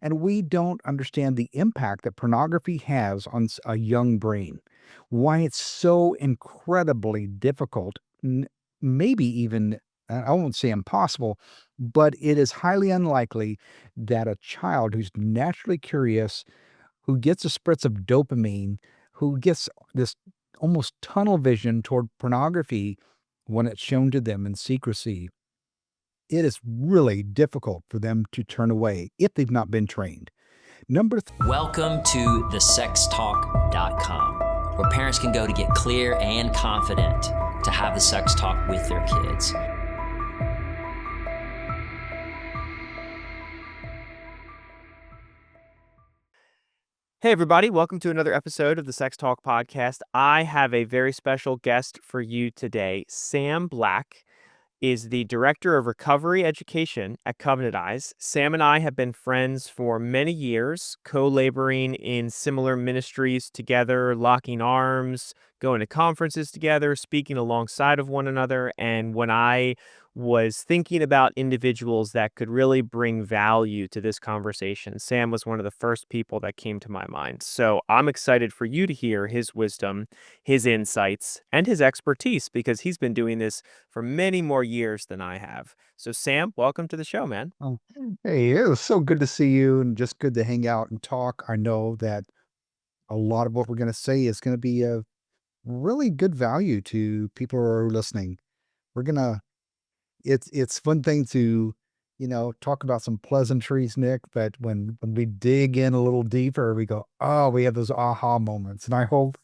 and we don't understand the impact that pornography has on a young brain. Why it's so incredibly difficult, maybe even, I won't say impossible, but it is highly unlikely that a child who's naturally curious, who gets a spritz of dopamine, who gets this almost tunnel vision toward pornography when it's shown to them in secrecy, it is really difficult for them to turn away if they've not been trained. Welcome to thesextalk.com, where parents can go to get clear and confident to have the sex talk with their kids. Hey, everybody. Welcome to another episode of the Sex Talk podcast. I have a very special guest for you today. Sam Black is the Director of Recovery Education at Covenant Eyes. Sam and I have been friends for many years, co-laboring in similar ministries together, locking arms, going to conferences together, speaking alongside of one another. And when I was thinking about individuals that could really bring value to this conversation, Sam was one of the first people that came to my mind. So I'm excited for you to hear his wisdom, his insights, and his expertise, because he's been doing this for many more years than I have. So Sam, welcome to the show, man. Oh, hey, it was so good to see you and just good to hang out and talk. I know that a lot of what we're going to say is going to be of really good value to people who are listening. We're going to it's one thing to, talk about some pleasantries, Nick, but when we dig in a little deeper, we go, "Oh, we have those aha moments." And I hope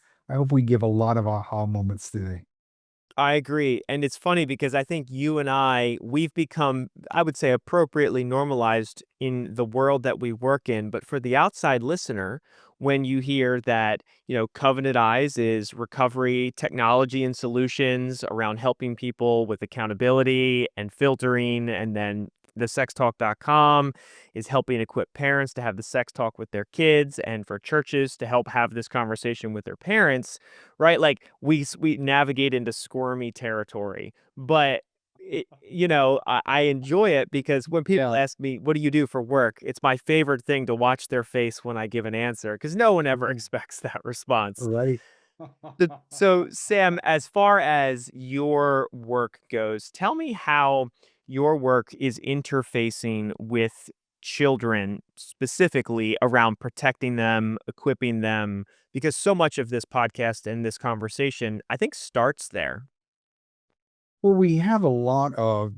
we give a lot of aha moments today. I agree. And it's funny because I think you and we've become, I would say, appropriately normalized in the world that we work in. But for the outside listener, when you hear that, Covenant Eyes is recovery technology and solutions around helping people with accountability and filtering, and then the sextalk.com is helping equip parents to have the sex talk with their kids, and for churches to help have this conversation with their parents, right? Like we navigate into squirmy territory, but I enjoy it because when people ask me, "What do you do for work?" It's my favorite thing to watch their face when I give an answer, because no one ever Mhm. expects that response. Right. So, Sam, as far as your work goes, tell me how your work is interfacing with children, specifically around protecting them, equipping them, because so much of this podcast and this conversation, I think, starts there. Well, we have a lot of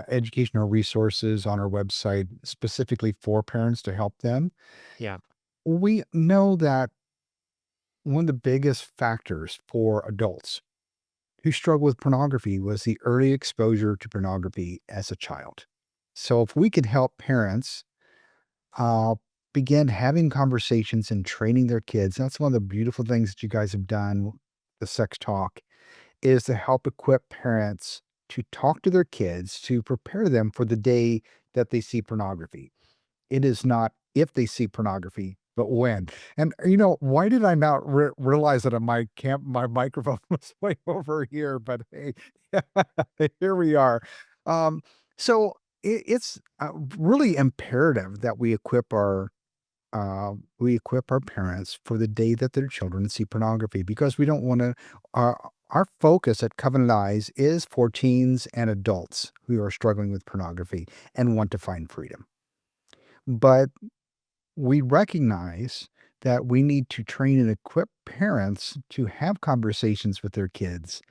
educational resources on our website specifically for parents to help them. Yeah. We know that one of the biggest factors for adults who struggle with pornography was the early exposure to pornography as a child. So, if we could help parents uh, begin having conversations and training their kids, that's one of the beautiful things that you guys have done, the Sex Talk, is to help equip parents to talk to their kids to prepare them for the day that they see pornography. It is not if they see pornography, but when. And why did I not realize that my microphone was way over here? But hey, here we are. Um, so it's really imperative that we equip our parents for the day that their children see pornography, because we don't want to. Our focus at Covenant Eyes is for teens and adults who are struggling with pornography and want to find freedom. But we recognize that we need to train and equip parents to have conversations with their kids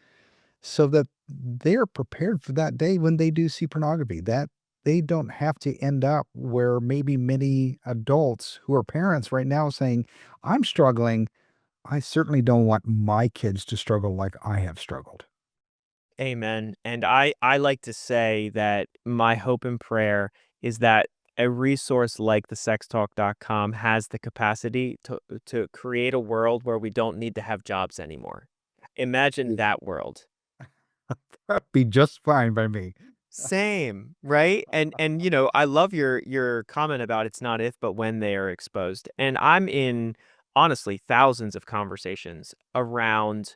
so that they're prepared for that day when they do see pornography, that they don't have to end up where maybe many adults who are parents right now saying, "I'm struggling. I certainly don't want my kids to struggle like I have struggled." Amen. And I like to say that my hope and prayer is that a resource like the sextalk.com has the capacity to create a world where we don't need to have jobs anymore. Imagine Mm. that world. That'd be just fine by me. Same, right? And I love your comment about it's not if but when they are exposed. And I'm in, honestly, thousands of conversations around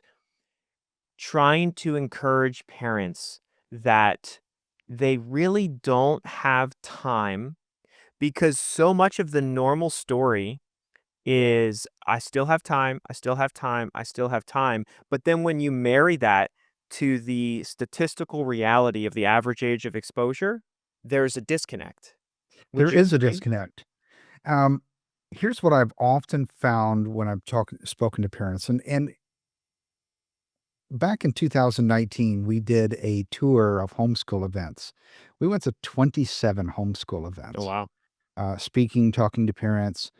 trying to encourage parents that they really don't have time, because so much of the normal story is I still have time, I still have time, I still have time. But then when you marry that to the statistical reality of the average age of exposure, there's a disconnect. Would There you is a agree? disconnect. Um, Here's what I've often found when I've spoken to parents, and back in 2019, we did a tour of homeschool events. We went to 27 homeschool Oh, events, wow. speaking, talking to parents.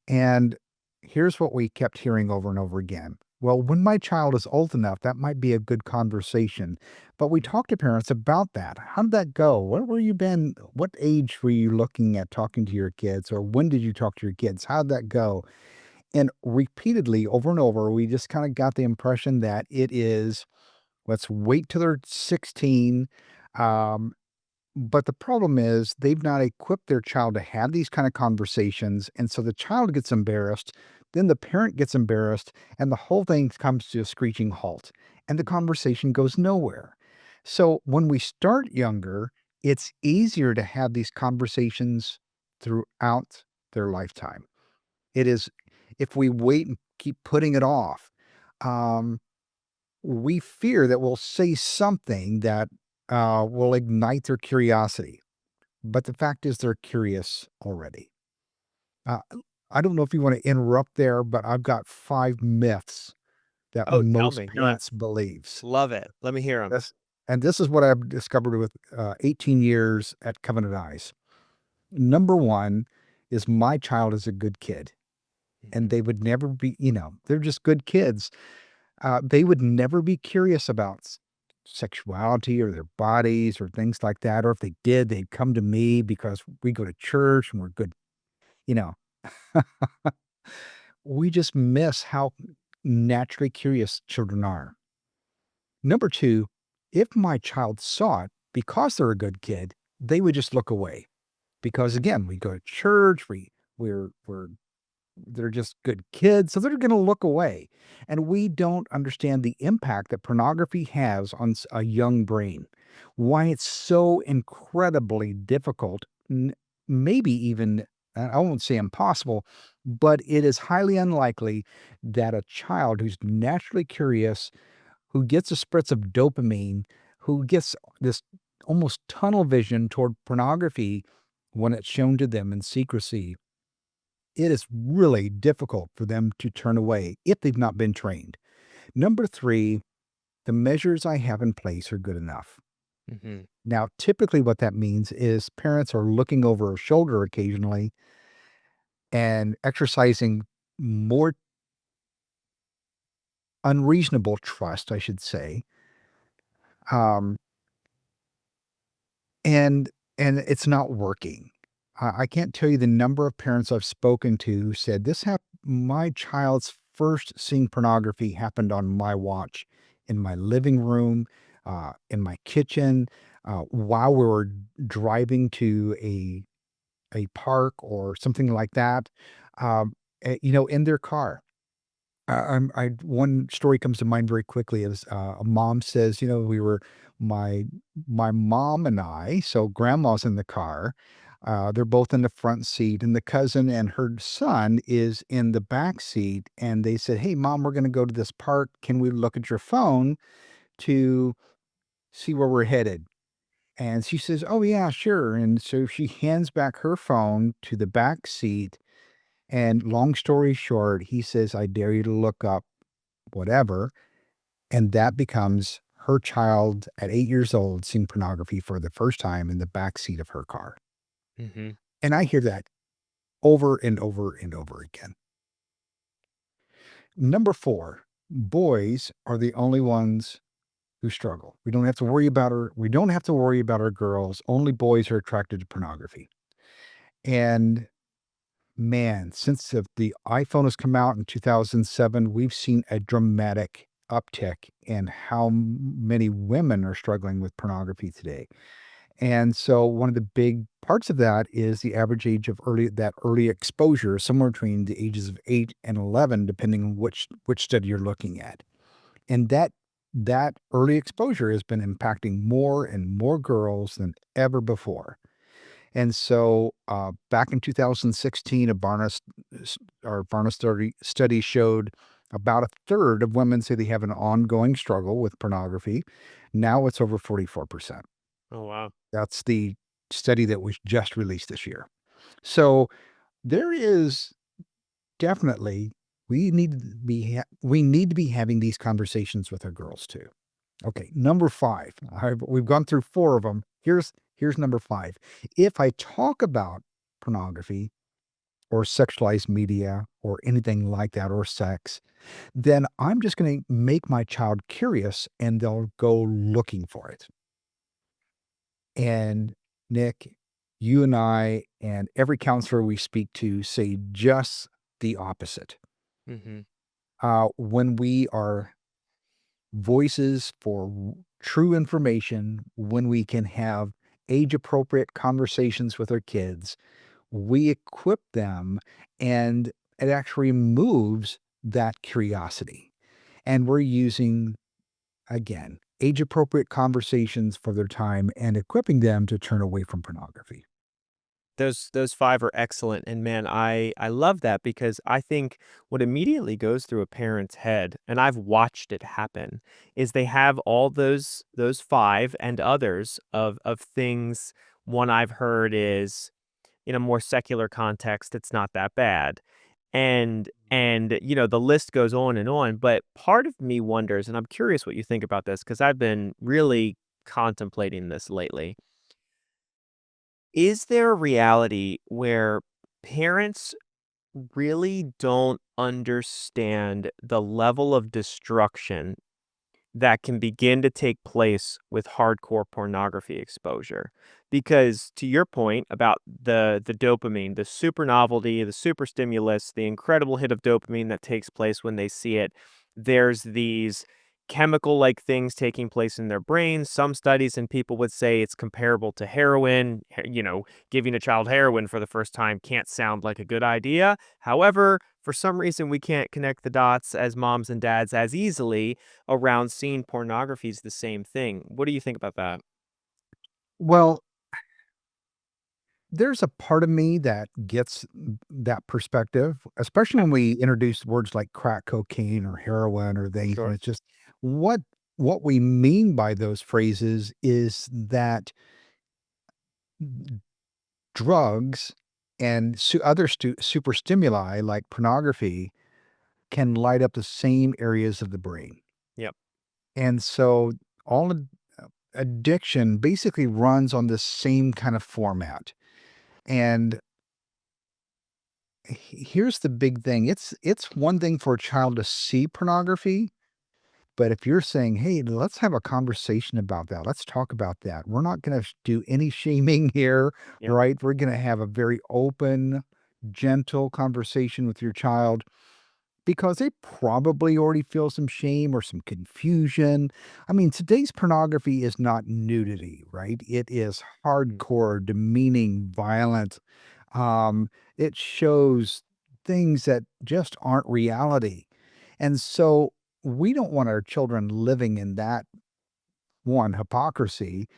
And here's what we kept hearing over and over again. Well, when my child is old enough, that might be a good conversation. But we talked to parents about that. How did that go? Where were you been? What age were you looking at talking to your kids? Or when did you talk to your kids? How'd that go? And repeatedly, over and over, we just kind of got the impression that it is, let's wait till they're 16. Um, but the problem is they've not equipped their child to have these kind of conversations. And so the child gets embarrassed, then the parent gets embarrassed, and the whole thing comes to a screeching halt. And the conversation goes nowhere. So when we start younger, it's easier to have these conversations throughout their lifetime. It is, if we wait and keep putting it off, um, we fear that we'll say something that will ignite their curiosity. But the fact is, they're curious already. Uh, I don't know if you want to interrupt there, but I've got 5 myths that Oh, tell most me. No, parents believes. love it. Let me hear them. This, and this is what I've discovered with 18 years at Covenant Eyes. Number one is my child is a good kid, and they would never be. They're just good kids. They would never be curious about sexuality or their bodies or things like that. Or if they did, they'd come to me because we go to church and we're good. You know, we just miss how naturally curious children are. Number two, if my child saw it because they're a good kid, they would just look away. Because again, we go to church, we're they're just good kids, so they're gonna look away, and we don't understand the impact that pornography has on a young brain, why it's so incredibly difficult, maybe even, I won't say impossible, but it is highly unlikely that a child who's naturally curious, who gets a spritz of dopamine, who gets this almost tunnel vision toward pornography when it's shown to them in secrecy, it is really difficult for them to turn away if they've not been trained. Number three, the measures I have in place are good enough. Mhm. Now, typically, what that means is parents are looking over a shoulder occasionally and exercising more unreasonable trust, I should say. Um, and it's not working. I can't tell you the number of parents I've spoken to who said this my child's first seeing pornography happened on my watch in my living room, in my kitchen, while we were driving to a park or something like that, in their car. One story comes to mind very quickly is a mom says, we were my my mom and I, so grandma's in the car. They're both in the front seat, and the cousin and her son is in the back seat. And they said, "Hey, mom, we're going to go to this park. Can we look at your phone to see where we're headed?" And she says, "Oh yeah, sure." And so she hands back her phone to the back seat. And long story short, he says, "I dare you to look up whatever." And that becomes her child at 8 years old seeing pornography for the first time in the back seat of her car. Mhm. And I hear that over and over and over again. Number 4, boys are the only ones who struggle. We don't have to worry about our girls. Only boys are attracted to pornography. And man, since the iPhone has come out in 2007, we've seen a dramatic uptick in how many women are struggling with pornography today. And so one of the big parts of that is the average age of early exposure, somewhere between the ages of 8 and 11, depending on which study you're looking at. And that early exposure has been impacting more and more girls than ever before. And so back in 2016, Barna study showed about a third of women say they have an ongoing struggle with pornography. Now it's over 44%. Oh, wow. That's the study that was just released this year. So there is definitely we need to be having these conversations with our girls too. Okay, number 5. We've gone through 4 of them. Here's number 5. If I talk about pornography or sexualized media or anything like that or sex, then I'm just going to make my child curious and they'll go looking for it. And Nick, you and I and every counselor we speak to say just the opposite. Hmm. When we are voices for true information, when we can have age appropriate conversations with our kids, we equip them and it actually removes that curiosity. And we're using, again, age appropriate conversations for their time and equipping them to turn away from pornography. Those 5 are excellent, and man, I love that because I think what immediately goes through a parent's head, and I've watched it happen, is they have all those 5 and others of things. One I've heard is, in a more secular context, it's not that bad. And the list goes and on, but part of me wonders, and I'm curious what you think about this because I've been really contemplating this lately. Is there a reality where parents really don't understand the level of destruction that can begin to take place with hardcore pornography exposure? Because to your point about the dopamine, the super novelty, the super stimulus, the incredible hit of dopamine that takes place when they see it, there's these chemical like things taking place in their brains. Some studies and people would say it's comparable to heroin. Giving a child heroin for the first time can't sound like a good idea. However, for some reason we can't connect the dots as moms and dads as easily around seeing pornography is the same thing. What do you think about that? Well, there's a part of me that gets that perspective, especially when we introduce words like crack cocaine or heroin or things, and Sure. it's just what what we mean by those phrases is that drugs and other super stimuli like pornography can light up the same areas of the brain. Yep. And so all addiction basically runs on the same kind of format. And here's the big thing. It's one thing for a child to see pornography, but if you're saying, "Hey, let's have a conversation about that. Let's talk about that. We're not going to do any shaming here, Yep. right? We're going to have a very open, gentle conversation with your child." Because they probably already feel some shame or some confusion. I mean, today's pornography is not nudity, right? It is Mm. hardcore, demeaning, violent. It shows things that just aren't reality. And so we don't want our children living in that one hypocrisy.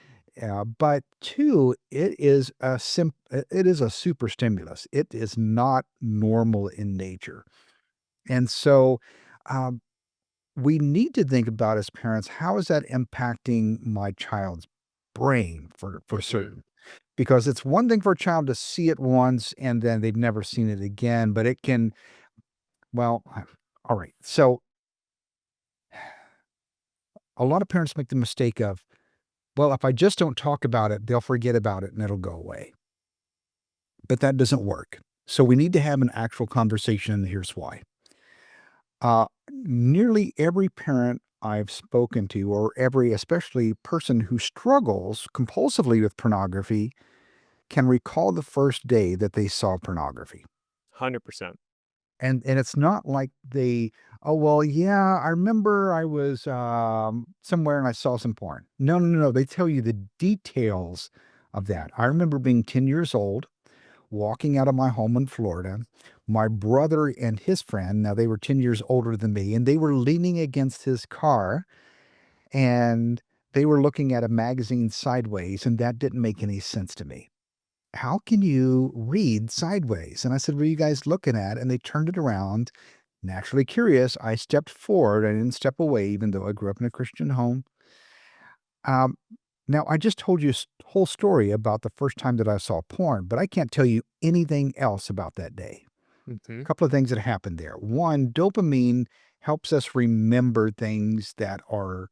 But two, it is a super stimulus. It is not normal in nature. And so, um, we need to think about as parents, how is that impacting my child's brain for Mhm. certain? Because it's one thing for a child to see it once and then they've never seen it again, but it can, well, all right. So a lot of parents make the mistake of, well, if I just don't talk about it, they'll forget about it and it'll go away. But that doesn't work. So we need to have an actual conversation, and here's why. Nearly every parent I've spoken to, or every especially person who struggles compulsively with pornography, can recall the first day that they saw pornography. 100%. And it's not like oh well, yeah, I remember I was somewhere and I saw some porn. No, no, no, no. They tell you the details of that. I remember being 10 years old, walking out of my home in Florida. My brother and his friend, now they were 10 years older than me, and they were leaning against his car and they were looking at a magazine sideways, and that didn't make any sense to me. how can you read sideways? And I said, what are you guys looking at? And they turned it around. Naturally curious, I stepped forward. I didn't step away, even though I grew up in a Christian home. Um, Now, I just told you a whole story about the first time that I saw porn, but I can't tell you anything else about that day. A Hmm. couple of things that happened there. One, dopamine helps us remember things that are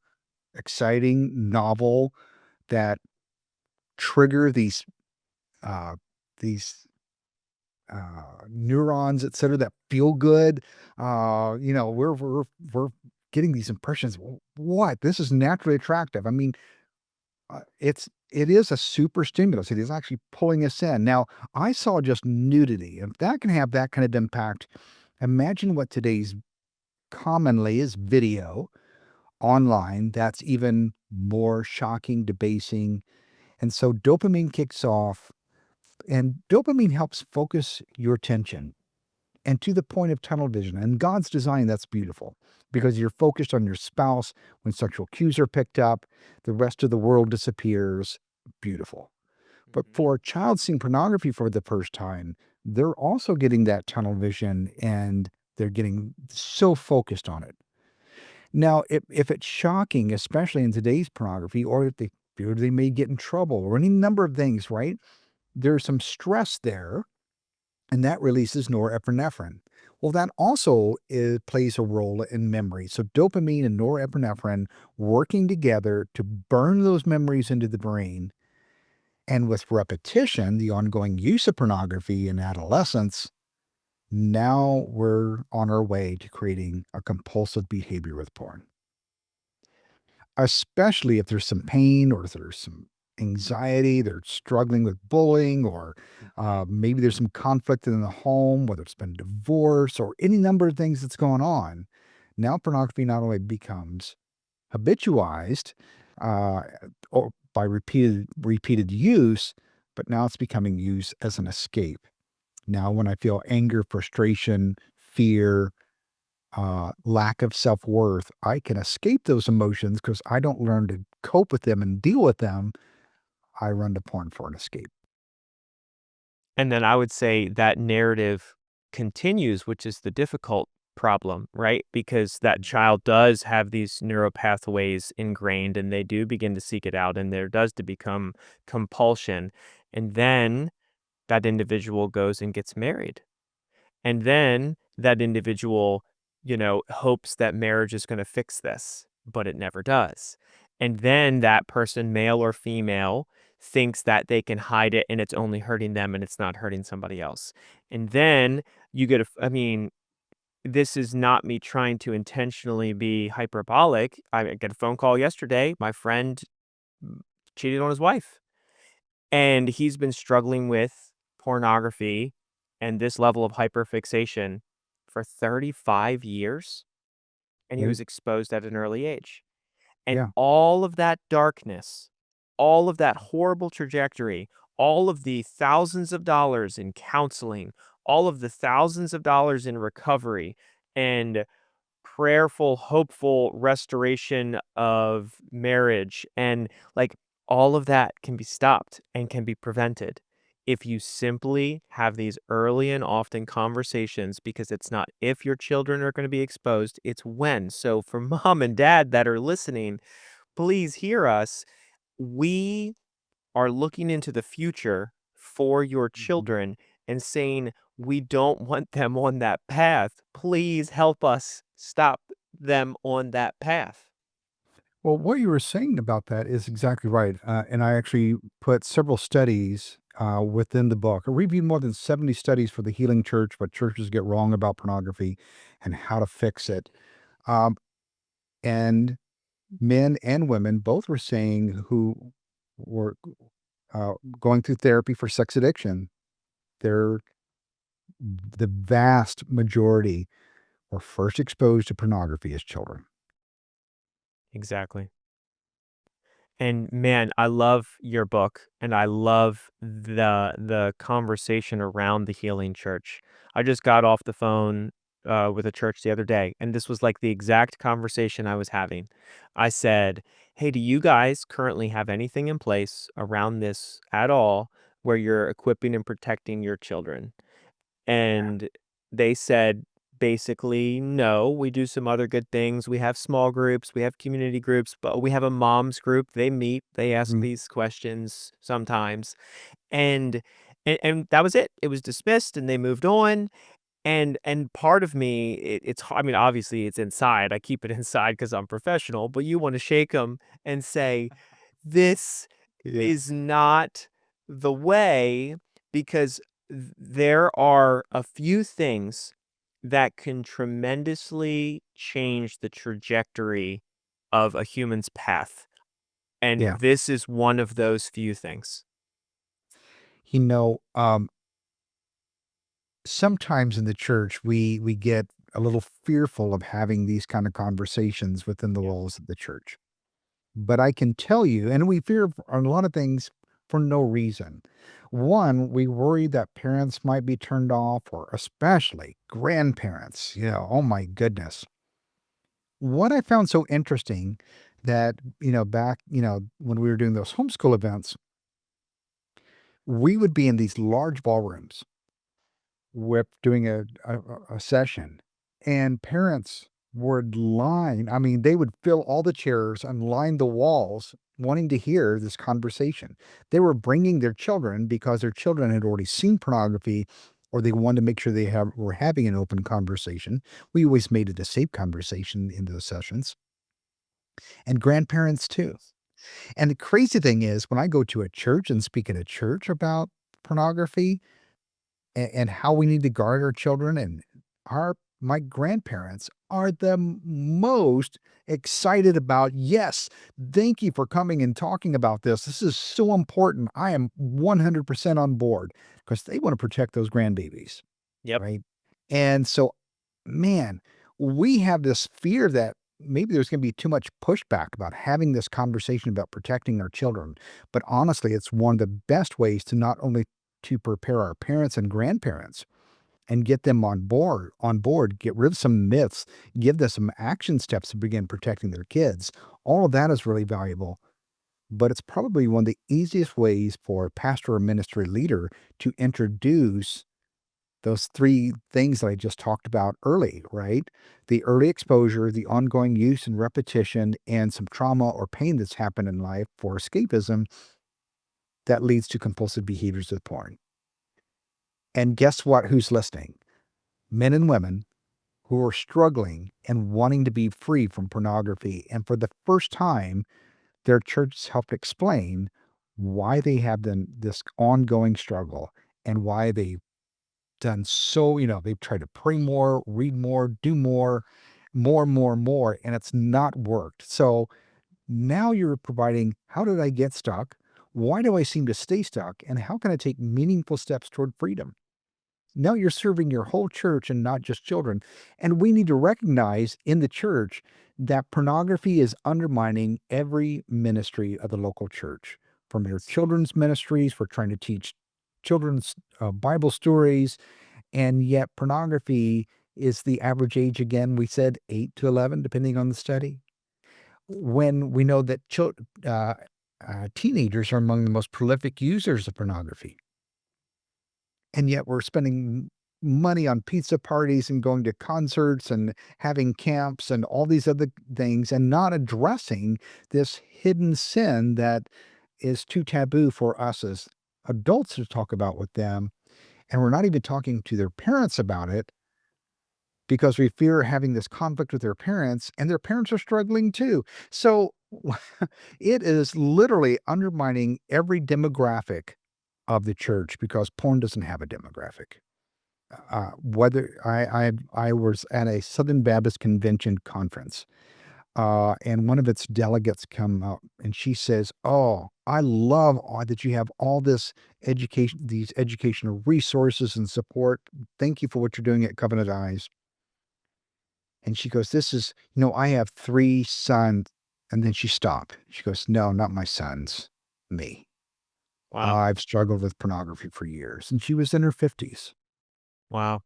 exciting, novel, that trigger uh, these neurons, et cetera, that feel good. We're getting these impressions. What? This is naturally attractive. I mean, it is a super stimulus. It is actually pulling us in. Now, I saw just nudity. If that can have that kind of impact, imagine what today's commonly is video online. That's even more shocking, debasing. And so dopamine kicks off, and dopamine helps focus your attention and to the point of tunnel vision. And God's design, that's beautiful because you're focused on your spouse. When sexual cues are picked up, the rest of the world disappears. Beautiful. But Hmm. for a child seeing pornography for the first time, they're also getting that tunnel vision and they're getting so focused on it. Now, if it's shocking, especially in today's pornography, or if they fear they may get in trouble or any number of things, right? There's some stress there, and that releases norepinephrine. Well, that also plays a role in memory. So, dopamine and norepinephrine working together to burn those memories into the brain. And with repetition, the ongoing use of pornography in adolescence, now we're on our way to creating a compulsive behavior with porn. Especially if there's some pain or if there's some anxiety, they're struggling with bullying, or Hmm. maybe there's some conflict in the home, whether it's been divorce or any number of things that's going on. Now, pornography not only becomes habitualized uh, or by repeated use, but now it's becoming used as an escape. Now, when I feel anger, frustration, fear, lack of self worth, I can escape those emotions because I don't learn to cope with them and deal with them. I run to porn for an escape. And then I would say that narrative continues, which is the difficult problem, right? Because that child does have these neuropathways ingrained and they do begin to seek it out and there does to become compulsion. And then that individual goes and gets married. And then that individual, hopes that marriage is going to fix this, but it never does. And then that person, male or female, thinks that they can hide it and it's only hurting them and it's not hurting somebody else. And then you get I mean, this is not me trying to intentionally be hyperbolic. I get a phone call yesterday. My friend cheated on his wife. And he's been struggling with pornography and this level of hyperfixation for 35 years, and he Right? was exposed at an early age. And Yeah. all of that darkness, all of that horrible trajectory, all of the thousands of dollars in counseling, all of the thousands of dollars in recovery, and prayerful, hopeful restoration of marriage and like all of that can be stopped and can be prevented if you simply have these early and often conversations because it's not if your children are going to be exposed, it's when. So for mom and dad that are listening, please hear us. We are looking into the future for your Mhm. children and saying, we don't want them on that path. Please help us stop them on that path. Well, what you were saying about that is exactly right. And I actually put several studies within the book. I reviewed more than 70 studies for the Healing Church, what churches get wrong about pornography and how to fix it. Um, and men and women both were saying who were going through therapy for sex addiction, they're the vast majority were first exposed to pornography as children. Exactly. And man, I love your book and I love the conversation around the healing church. I just got off the phone with a church the other day, and this was like the exact conversation I was having. I said, "Hey, do you guys currently have anything in place around this at all where you're equipping and protecting your children? Yeah. And they said, basically, no, we do some other good things. We have small groups, we have community groups, but we have a moms group. They meet, they ask Mhm. these questions sometimes. And and that was it. It was dismissed and they moved on. And part of me, I mean, obviously it's inside. I keep it inside because I'm professional, but you want to shake them and say, this Yeah. is not the way, because there are a few things that can tremendously change the trajectory of a human's path. And Yeah. this is one of those few things. You know, sometimes in the church, we get a little fearful of having these kind of conversations within the Yeah. walls of the church. But I can tell you, and we fear a lot of things for no reason. One, we worry that parents might be turned off, or especially grandparents. Oh my goodness. What I found so interesting that, back, when we were doing those homeschool events, we would be in these large ballrooms with doing a session, and parents would line. I mean, they would fill all the chairs and line the walls wanting to hear this conversation. They were bringing their children because their children had already seen pornography, or they wanted to make sure were having an open conversation. We always made it a safe conversation in those sessions, and grandparents too. And the crazy thing is, when I go to a church and speak at a church about pornography, and how we need to guard our children, and my grandparents are the most excited about, yes, thank you for coming and talking about this is so important, I am 100% on board, because they want to protect those grandbabies, Yep. right? And so, man, we have this fear that maybe there's going to be too much pushback about having this conversation about protecting our children. But honestly, it's one of the best ways to not only to prepare our parents and grandparents and get them on board, get rid of some myths, give them some action steps to begin protecting their kids. All of that is really valuable. But it's probably one of the easiest ways for a pastor or ministry leader to introduce those three things that I just talked about early, right? The early exposure, the ongoing use and repetition, and some trauma or pain that's happened in life for escapism that leads to compulsive behaviors with porn. And guess what? Who's listening? Men and women who are struggling and wanting to be free from pornography. And for the first time, their churches help explain why they have this ongoing struggle, and why they've done so, they've tried to pray more, read more, do more, more, and it's not worked. So now you're providing, how did I get stuck? Why do I seem to stay stuck? And how can I take meaningful steps toward freedom? Now you're serving your whole church and not just children. And we need to recognize in the church that pornography is undermining every ministry of the local church. From your children's ministries, we're trying to teach children's Bible stories, and yet pornography is the average age, again, we said 8 to 11, depending on the study. When we know that teenagers are among the most prolific users of pornography. And yet we're spending money on pizza parties and going to concerts and having camps and all these other things, and not addressing this hidden sin that is too taboo for us as adults to talk about with them. And we're not even talking to their parents about it, because we fear having this conflict with their parents, and their parents are struggling too. So it is literally undermining every demographic of the church, because porn doesn't have a demographic. Whether I was at a Southern Baptist Convention conference, and one of its delegates come up, and she says, "Oh, I love that you have all this education, these educational resources and support. Thank you for what you're doing at Covenant Eyes." And she goes, "This is, I have 3 sons." And then she stopped. She goes, "No, not my sons, me. Wow. I've struggled with pornography for years." And she was in her 50s. Wow.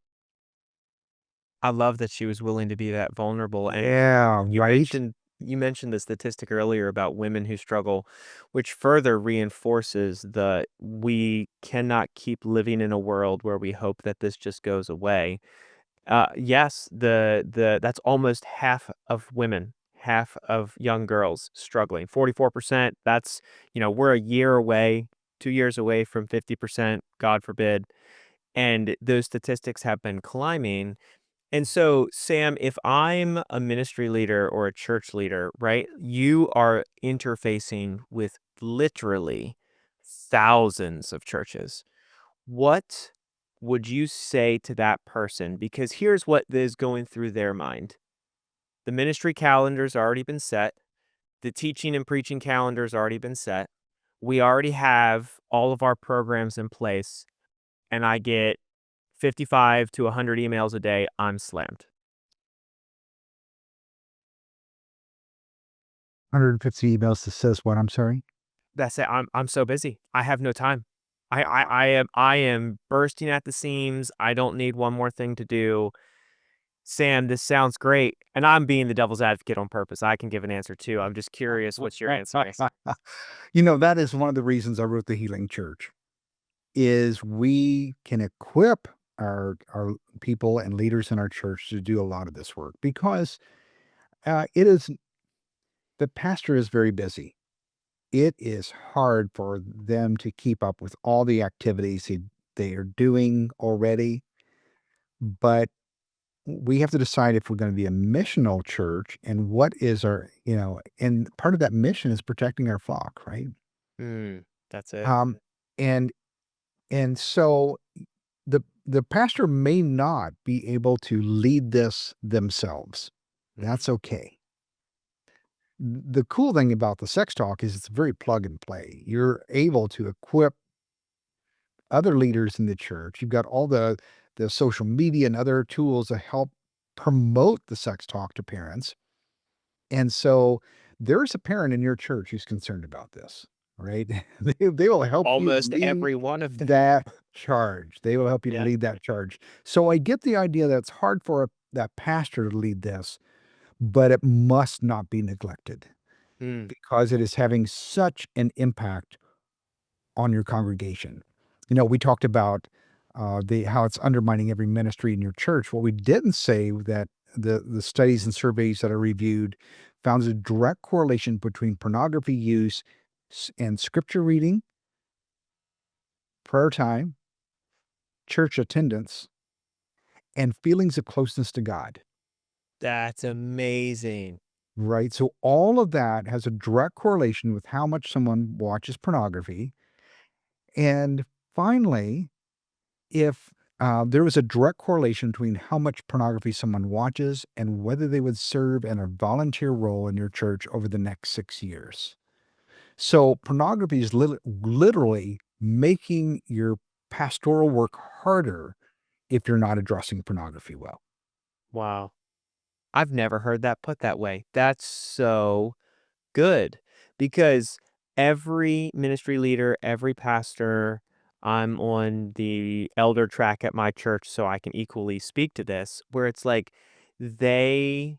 I love that she was willing to be that vulnerable. And Yeah, you right? mentioned you mentioned the statistic earlier about women who struggle, which further reinforces the we cannot keep living in a world where we hope that this just goes away. Yes, the that's almost half of women, half of young girls struggling. 44%, that's, we're a year away, 2 years away from 50%, God forbid. And those statistics have been climbing. And so, Sam, if I'm a ministry leader or a church leader, right, you are interfacing with literally thousands of churches. What would you say to that person? Because here's what is going through their mind. The ministry calendar's already been set. The teaching and preaching calendar's already been set. We already have all of our programs in place, and I get 55 to 100 emails a day. I'm slammed. 150 emails that says what? I'm sorry. That's it. I'm so busy. I have no time. I am bursting at the seams. I don't need one more thing to do. Sam, this sounds great. And I'm being the devil's advocate on purpose. I can give an answer too. I'm just curious what's your answer. That is one of the reasons I wrote the Healing Church, is we can equip our people and leaders in our church to do a lot of this work, because it is the pastor is very busy. It is hard for them to keep up with all the activities they are doing already. But we have to decide if we're going to be a missional church, and what is and part of that mission is protecting our flock, right? Mm, that's it. Um, and so the pastor may not be able to lead this themselves. That's okay. The cool thing about the sex talk is it's very plug and play. You're able to equip other leaders in the church. You've got all the social media and other tools to help promote the sex talk to parents. And so there's a parent in your church who's concerned about this, right? They will help you Almost lead every one of them. that charge. They will help you to Yeah. lead that charge. So I get the idea that it's hard for that pastor to lead this, but it must not be neglected, Mm, because it is having such an impact on your congregation. We talked about the how it's undermining every ministry in your church. What we didn't say, that the studies and surveys that are reviewed found a direct correlation between pornography use and scripture reading, prayer time, church attendance, and feelings of closeness to God. that's amazing. Right. So all of that has a direct correlation with how much someone watches pornography. And finally, if there was a direct correlation between how much pornography someone watches and whether they would serve in a volunteer role in your church over the next 6 years. So pornography is literally making your pastoral work harder if you're not addressing pornography well. Wow. I've never heard that put that way. That's so good, because every ministry leader, every pastor, I'm on the elder track at my church, so I can equally speak to this, where it's like they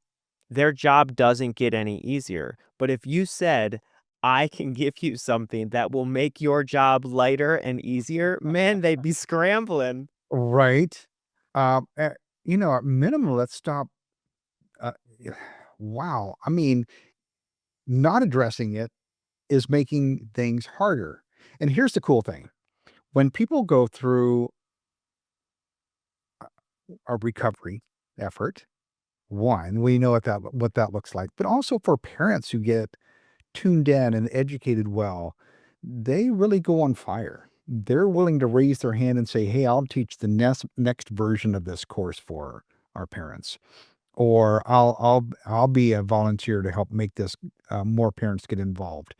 their job doesn't get any easier. But if you said, I can give you something that will make your job lighter and easier, man, they'd be scrambling. Right. At minimum, let's stop. Uh, wow. I mean, not addressing it is making things harder. And here's the cool thing: when people go through a recovery effort, one, we know what that looks like, but also for parents who get tuned in and educated well, they really go on fire. They're willing to raise their hand and say, "Hey, I'll teach the next version of this course for our parents," or "I'll be a volunteer to help make this more parents get involved."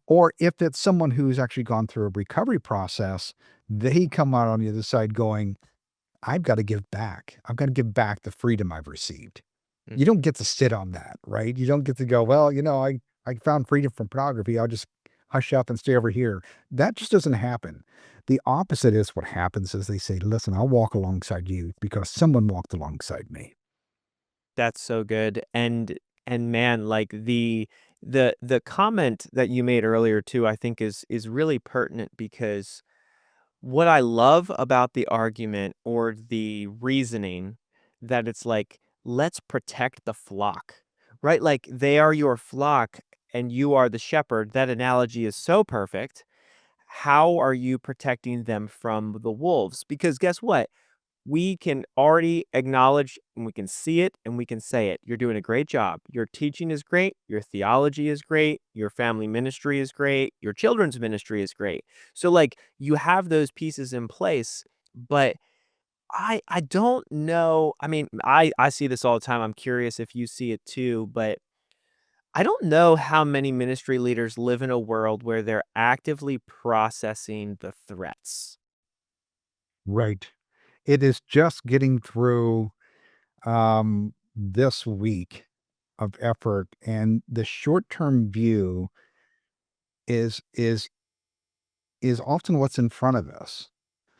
Or if it's someone who's actually gone through a recovery process, they come out on the other side going, "I've got to give back. I've got to give back the freedom I've received." Mm. You don't get to sit on that, right? You don't get to go, "Well, I found freedom from pornography. I'll just hush up and stay over here." That just doesn't happen. The opposite is what happens, is they say, "Listen, I'll walk alongside you because someone walked alongside me." That's so good. And And man, like the comment that you made earlier too, I think is really pertinent because what I love about the argument or the reasoning that it's like, let's protect the flock, right? Like they are your flock and you are the shepherd. That analogy is so perfect. How are you protecting them from the wolves? Because guess what? We can already acknowledge and we can see it and we can say it. You're doing a great job. Your teaching is great. Your theology is great. Your family ministry is great. Your children's ministry is great. So like you have those pieces in place, but I don't know. I mean, I see this all the time. I'm curious if you see it too, but I don't know how many ministry leaders live in a world where they're actively processing the threats. Right. It is just getting through this week of effort, and the short-term view is is is often what's in front of us.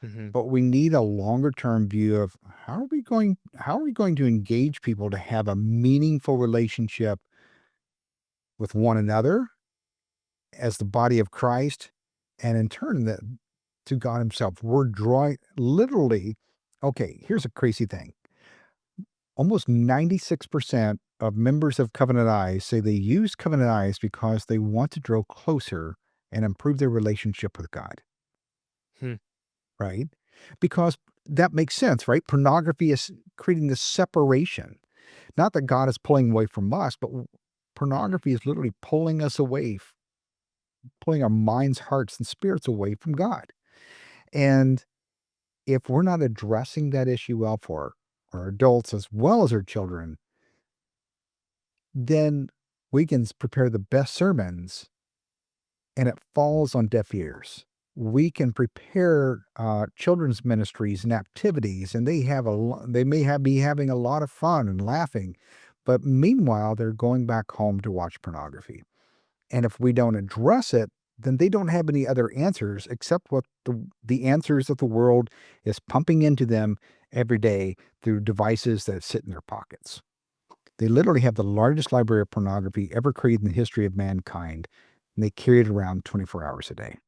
Mhm. But we need a longer term view of how are we going to engage people to have a meaningful relationship with one another as the body of Christ, and in turn that to God himself. We're drawing literally. Okay, here's a crazy thing. Almost 96% of members of Covenant Eyes say they use Covenant Eyes because they want to draw closer and improve their relationship with God, Hmm. right? Because that makes sense, right? Pornography is creating this separation. Not that God is pulling away from us, but pornography is literally pulling us away, pulling our minds, hearts, and spirits away from God. And if we're not addressing that issue well for our adults as well as our children, then we can prepare the best sermons and it falls on deaf ears. We can prepare children's ministries and activities, and they may be having a lot of fun and laughing, but meanwhile they're going back home to watch pornography. And if we don't address it, then they don't have any other answers except what the answers that the world is pumping into them every day through devices that sit in their pockets. They literally have the largest library of pornography ever created in the history of mankind, and they carry it around 24 hours a day.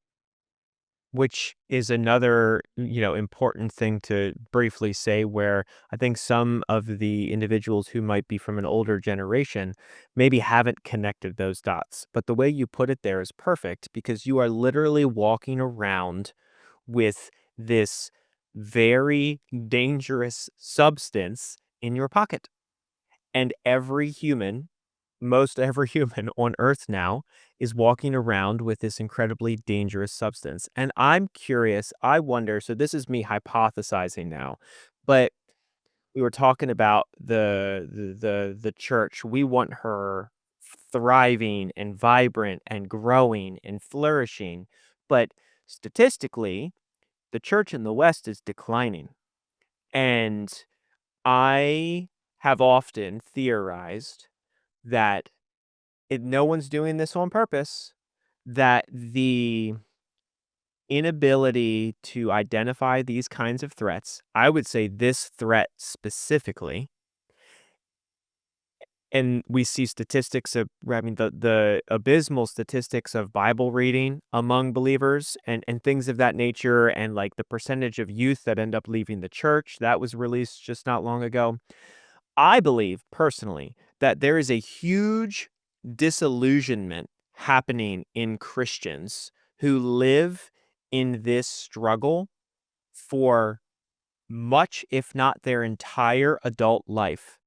Which is another, important thing to briefly say where I think some of the individuals who might be from an older generation maybe haven't connected those dots. But the way you put it there is perfect because you are literally walking around with this very dangerous substance in your pocket. And most every human on Earth now is walking around with this incredibly dangerous substance. And I'm curious, I wonder, so this is me hypothesizing now, but we were talking about the church. We want her thriving and vibrant and growing and flourishing. But statistically, the church in the West is declining. And I have often theorized that no one's doing this on purpose, that the inability to identify these kinds of threats, I would say this threat specifically, and we see statistics of, I mean, the abysmal statistics of Bible reading among believers and things of that nature, and like the percentage of youth that end up leaving the church that was released just not long ago. I believe personally that there is a huge disillusionment happening in Christians who live in this struggle for much, if not their entire adult life.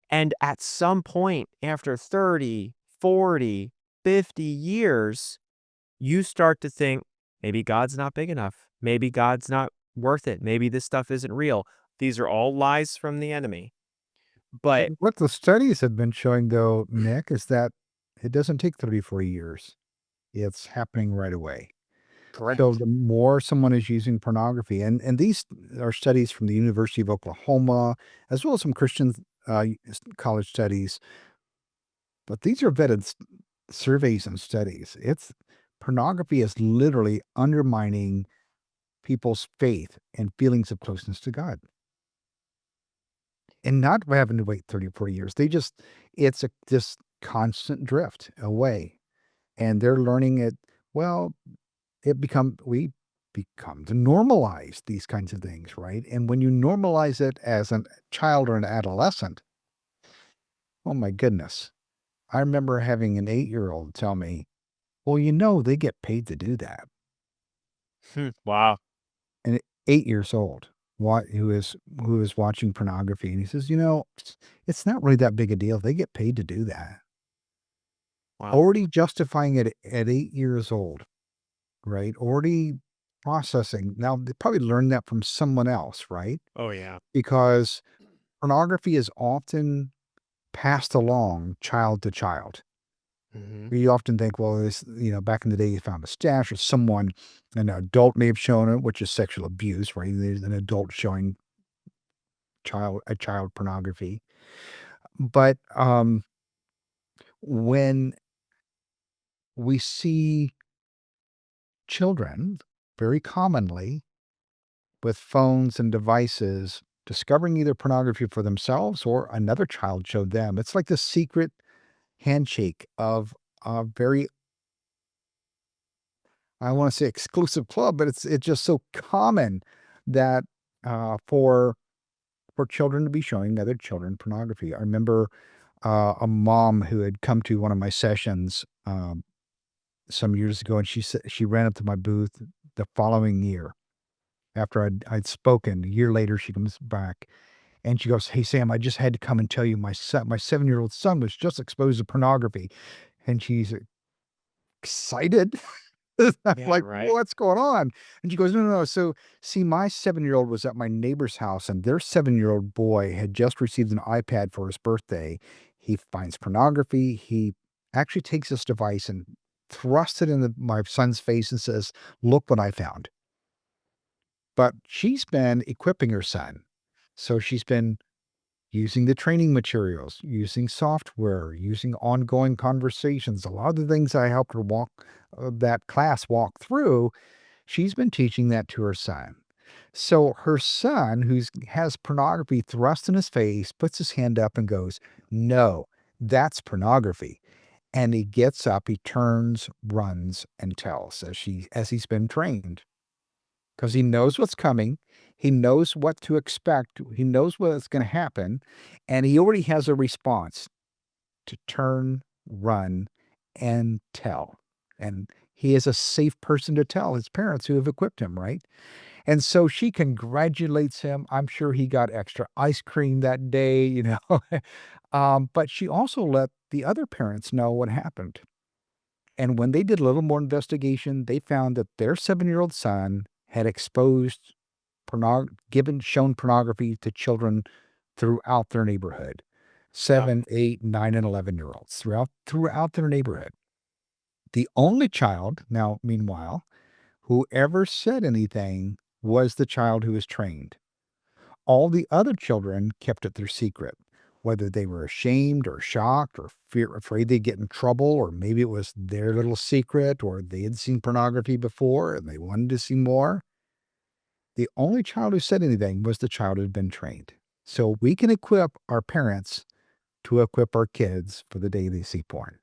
And at some point after 30, 40, 50 years, you start to think maybe God's not big enough. Maybe God's not worth it. Maybe this stuff isn't real. These are all lies from the enemy. But What the studies have been showing, though, Nick, is that it doesn't take 34 years. It's happening right away. So correct. the more someone is using pornography, and these are studies from the University of Oklahoma, as well as some Christian college studies, but these are vetted surveys and studies. It's pornography is literally undermining people's faith and feelings of closeness to God. and not having to wait 30 or 40 years. It's this constant drift away, and they're learning it. Well, we become to normalize these kinds of things, right? And when you normalize it as a child or an adolescent, oh my goodness. I remember having an 8-year-old tell me, well, they get paid to do that. Wow. And 8 years old, who is watching pornography. And he says, it's not really that big a deal. They get paid to do that. Wow. Already justifying it at 8 years old, right? Already processing. Now, they probably learned that from someone else, right? Oh, yeah. Because pornography is often passed along child to child. Mhm. We often think, well, back in the day, you found a stash or an adult may have shown it, which is sexual abuse, right? There's an adult showing child pornography. But when we see children very commonly with phones and devices discovering either pornography for themselves or another child showed them, it's like the secret handshake of a very, I want to say exclusive club, but it's just so common that for children to be showing other children pornography. I remember a mom who had come to one of my sessions some years ago, and she ran up to my booth the following year after I'd spoken. A year later, she comes back and she goes, "Hey Sam, I just had to come and tell you my 7-year-old son was just exposed to pornography," and she's excited. I'm Yeah, like, right. "What's going on?" And she goes, "No, no, no. So, see, my 7-year-old was at my neighbor's house, and their 7-year-old boy had just received an iPad for his birthday. He finds pornography. He actually takes this device and thrusts it in my son's face and says, 'Look what I found.'" But she's been equipping her son. So she's been using the training materials, using software, using ongoing conversations. A lot of the things I helped her that class walk through, she's been teaching that to her son. So her son, who has pornography thrust in his face, puts his hand up and goes, "No, that's pornography." And he gets up, he turns, runs, and tells as he's been trained. Because he knows what's coming. He knows what to expect. He knows what's going to happen. And he already has a response to turn, run, and tell. And he is a safe person to tell his parents who have equipped him, right? And so she congratulates him. I'm sure he got extra ice cream that day, but she also let the other parents know what happened. And when they did a little more investigation, they found that their 7-year-old son had exposed shown pornography to children throughout their neighborhood. Yeah. 7, 8, 9, and 11-year-olds throughout their neighborhood. The only child, now meanwhile, who ever said anything was the child who was trained. All the other children kept it their secret, whether they were ashamed or shocked or afraid they'd get in trouble, or maybe it was their little secret, or they had seen pornography before and they wanted to see more. The only child who said anything was the child who had been trained. So we can equip our parents to equip our kids for the day they see porn.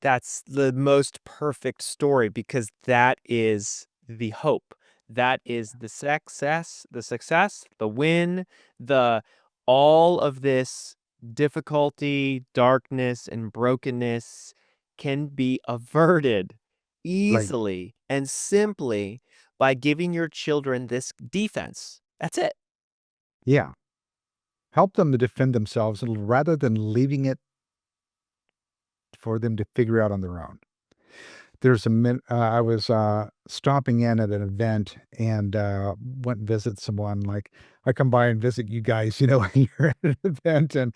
That's the most perfect story because that is the hope. That is the win, the all of this difficulty, darkness, and brokenness can be averted Like, easily and simply by giving your children this defense. That's it. yeah, help them to defend themselves rather than leaving it for them to figure out on their own. I was stopping in at an event and went and visit someone. Like, I come by and visit you guys, when you're at an event, and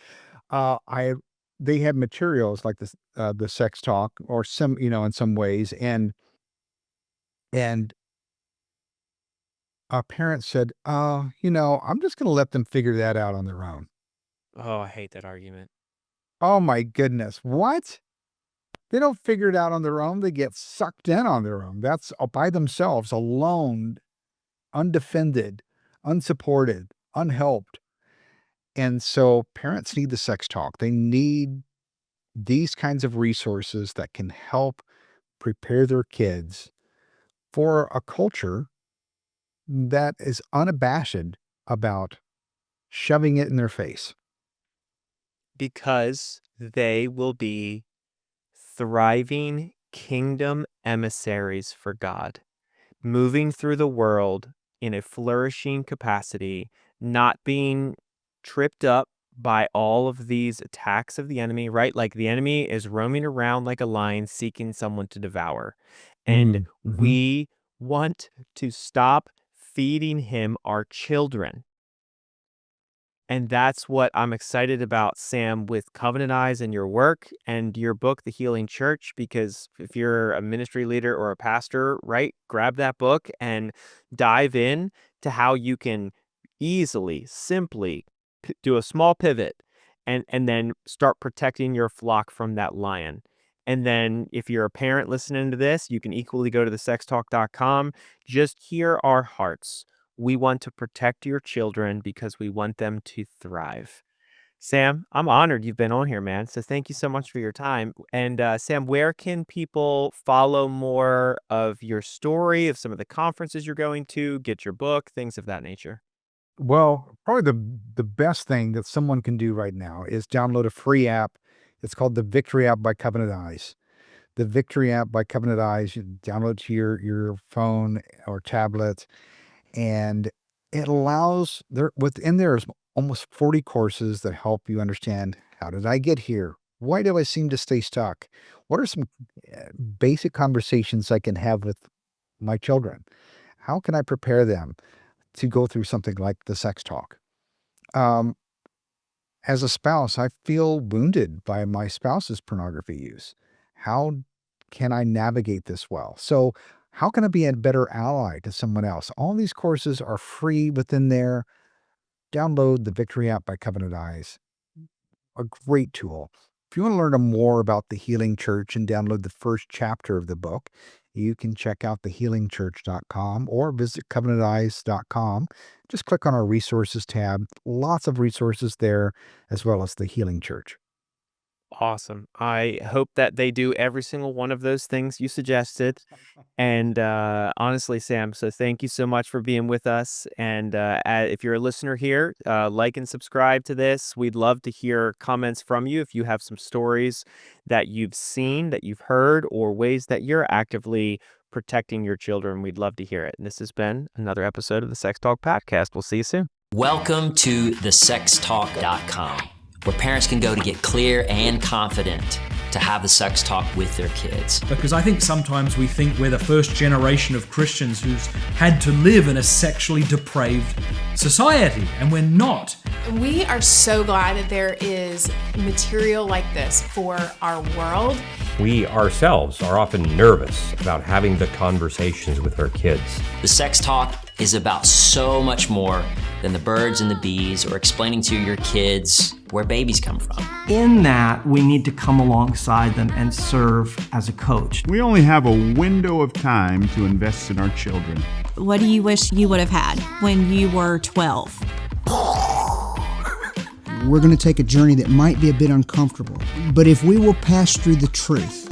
I they had materials like this, the sex talk, or some, in some ways, and a parent said, I'm just going to let them figure that out on their own." Oh, I hate that argument. Oh my goodness, what? They don't figure it out on their own. They get sucked in on their own. That's by themselves, alone, undefended, unsupported, unhelped. And so parents need the sex talk. They need these kinds of resources that can help prepare their kids for a culture that is unabashed about shoving it in their face. Because they will be thriving kingdom emissaries for God, moving through the world in a flourishing capacity, not being tripped up by all of these attacks of the enemy, right? Like the enemy is roaming around like a lion seeking someone to devour. And Mm-hmm. we want to stop feeding him our children. And that's what I'm excited about, Sam, with Covenant Eyes and your work and your book, The Healing Church, because if you're a ministry leader or a pastor, right, grab that book and dive in to how you can easily, simply do a small pivot and then start protecting your flock from that lion. And then if you're a parent listening to this, you can equally go to thesextalk.com. Just hear our hearts. We want to protect your children because we want them to thrive. Sam, I'm honored you've been on here, man. So thank you so much for your time. And Sam, where can people follow more of your story, of some of the conferences you're going to, get your book, things of that nature? Well, probably the best thing that someone can do right now is download a free app. It's called the Victory app by Covenant Eyes. The Victory app by Covenant Eyes, you download it to your phone or tablet, and it allows there's almost 40 courses that help you understand, how did I get here? Why do I seem to stay stuck? What are some basic conversations I can have with my children? How can I prepare them to go through something like the sex talk? Um, as a spouse, I feel wounded by my spouse's pornography use. How can I navigate this well? So, how can I be a better ally to someone else? All these courses are free within there. Download the Victory app by Covenant Eyes, a great tool. If you want to learn more about the Healing Church and download the first chapter of the book, you can check out thehealingchurch.com or visit covenanteyes.com. Just click on our resources tab. Lots of resources there, as well as the Healing Church. Awesome. I hope that they do every single one of those things you suggested. And honestly, Sam, so thank you so much for being with us. And if you're a listener here, like and subscribe to this. We'd love to hear comments from you. If you have some stories that you've seen, that you've heard, or ways that you're actively protecting your children, we'd love to hear it. And this has been another episode of the Sex Talk Podcast. We'll see you soon. Welcome to thesextalk.com, where parents can go to get clear and confident to have the sex talk with their kids. Because I think sometimes we think we're the first generation of Christians who's had to live in a sexually depraved society, and we're not. We are so glad that there is material like this for our world. We ourselves are often nervous about having the conversations with our kids. The sex talk is about so much more than the birds and the bees or explaining to your kids where babies come from. In that, we need to come alongside them and serve as a coach. We only have a window of time to invest in our children. What do you wish you would have had when you were 12? We're going to take a journey that might be a bit uncomfortable, but if we will pass through the truth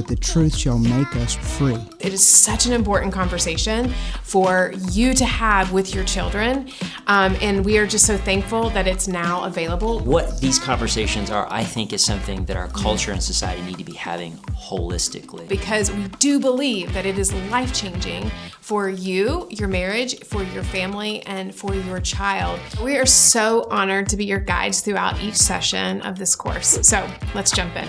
shall make us free. It is such an important conversation for you to have with your children, and we are just so thankful that it's now available. What these conversations are, I think, is something that our culture and society need to be having holistically. Because we do believe that it is life-changing for you, your marriage, for your family, and for your child. We are so honored to be your guides throughout each session of this course. So let's jump in.